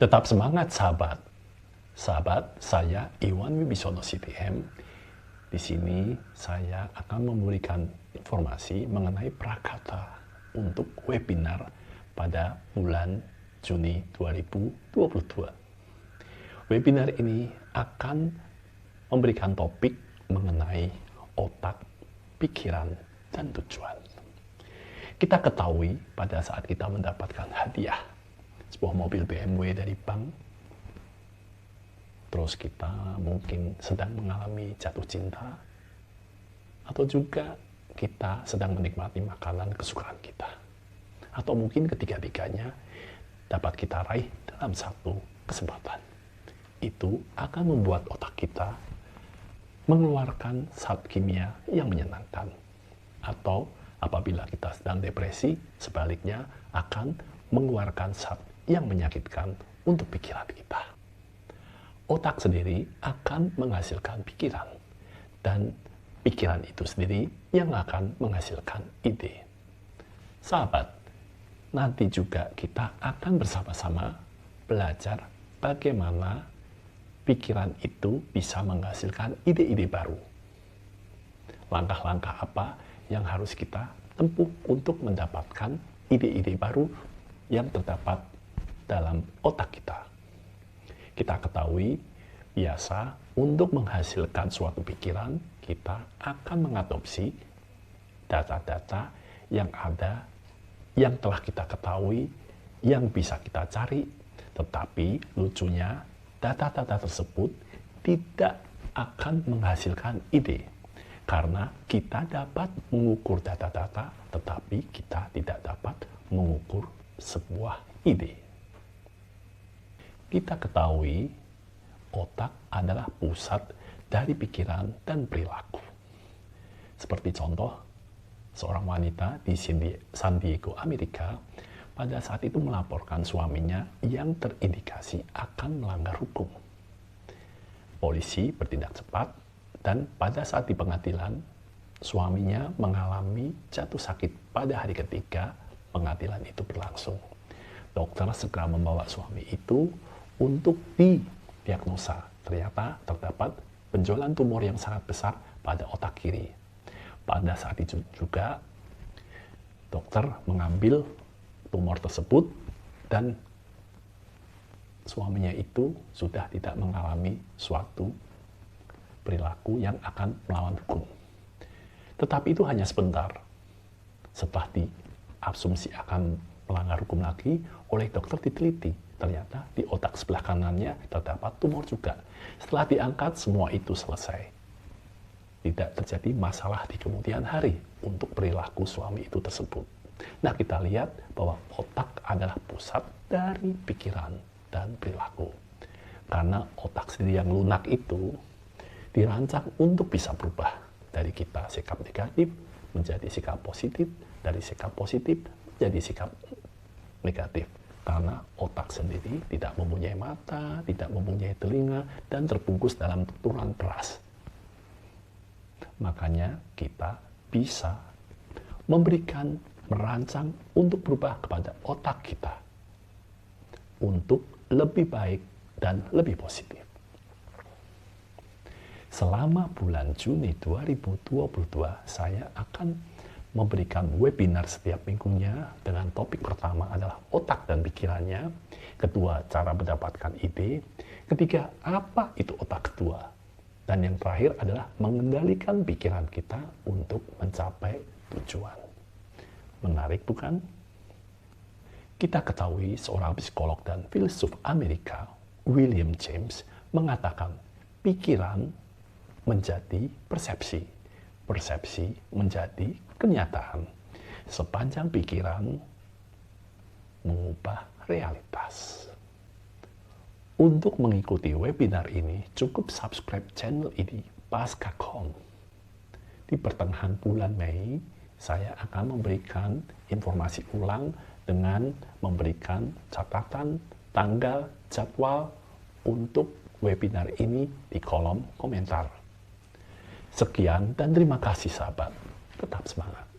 Tetap semangat sahabat. Sahabat, saya Iwan Wibisono CTM. Di sini saya akan memberikan informasi mengenai prakata untuk webinar pada bulan Juni 2022. Webinar ini akan memberikan topik mengenai otak, pikiran, dan tujuan. Kita ketahui pada saat kita mendapatkan hadiah sebuah mobil BMW dari bank, terus kita mungkin sedang mengalami jatuh cinta, atau juga kita sedang menikmati makanan kesukaan kita, atau mungkin ketiga-tiganya dapat kita raih dalam satu kesempatan. Itu akan membuat otak kita mengeluarkan zat kimia yang menyenangkan, atau apabila kita sedang depresi, sebaliknya akan mengeluarkan zat yang menyakitkan untuk pikiran kita. Otak sendiri akan menghasilkan pikiran, dan pikiran itu sendiri yang akan menghasilkan ide. Sahabat, nanti juga kita akan bersama-sama belajar bagaimana pikiran itu bisa menghasilkan ide-ide baru. Langkah-langkah apa yang harus kita tempuh untuk mendapatkan ide-ide baru yang terdapat dalam otak kita. Kita ketahui biasa untuk menghasilkan suatu pikiran, kita akan mengadopsi data-data yang ada, yang telah kita ketahui, yang bisa kita cari, tetapi lucunya data-data tersebut tidak akan menghasilkan ide, karena kita dapat mengukur data-data, tetapi kita tidak dapat mengukur sebuah ide. Kita ketahui otak adalah pusat dari pikiran dan perilaku. Seperti contoh, seorang wanita di San Diego, Amerika, pada saat itu melaporkan suaminya yang terindikasi akan melanggar hukum. Polisi bertindak cepat, dan pada saat di pengadilan, suaminya mengalami jatuh sakit pada hari ketiga pengadilan itu berlangsung. Dokter segera membawa suami itu untuk didiagnosa. Ternyata terdapat benjolan tumor yang sangat besar pada otak kiri. Pada saat itu juga, dokter mengambil tumor tersebut, dan suaminya itu sudah tidak mengalami suatu perilaku yang akan melawan hukum. Tetapi itu hanya sebentar. Setelah diasumsi akan melanggar hukum lagi, oleh dokter diteliti. Ternyata di otak sebelah kanannya terdapat tumor juga. Setelah diangkat, semua itu selesai. Tidak terjadi masalah di kemudian hari untuk perilaku suami itu tersebut. Nah, kita lihat bahwa otak adalah pusat dari pikiran dan perilaku. Karena otak sendiri yang lunak itu dirancang untuk bisa berubah dari kita sikap negatif menjadi sikap positif, dari sikap positif menjadi sikap negatif. Karena otak sendiri tidak mempunyai mata, tidak mempunyai telinga, dan terbungkus dalam tuturan keras. Makanya kita bisa merancang untuk berubah kepada otak kita untuk lebih baik dan lebih positif. Selama bulan Juni 2022, saya akan memberikan webinar setiap minggunya dengan topik pertama adalah otak dan pikirannya, kedua cara mendapatkan ide, ketiga apa itu otak kedua, dan yang terakhir adalah mengendalikan pikiran kita untuk mencapai tujuan. Menarik bukan? Kita ketahui seorang psikolog dan filsuf Amerika, William James, mengatakan pikiran menjadi persepsi, persepsi menjadi kenyataan, sepanjang pikiran mengubah realitas. Untuk mengikuti webinar ini, cukup subscribe channel ini, Pasca.com. Di pertengahan bulan Mei, saya akan memberikan informasi ulang dengan memberikan catatan, tanggal, jadwal untuk webinar ini di kolom komentar. Sekian dan terima kasih sahabat. Tetap semangat.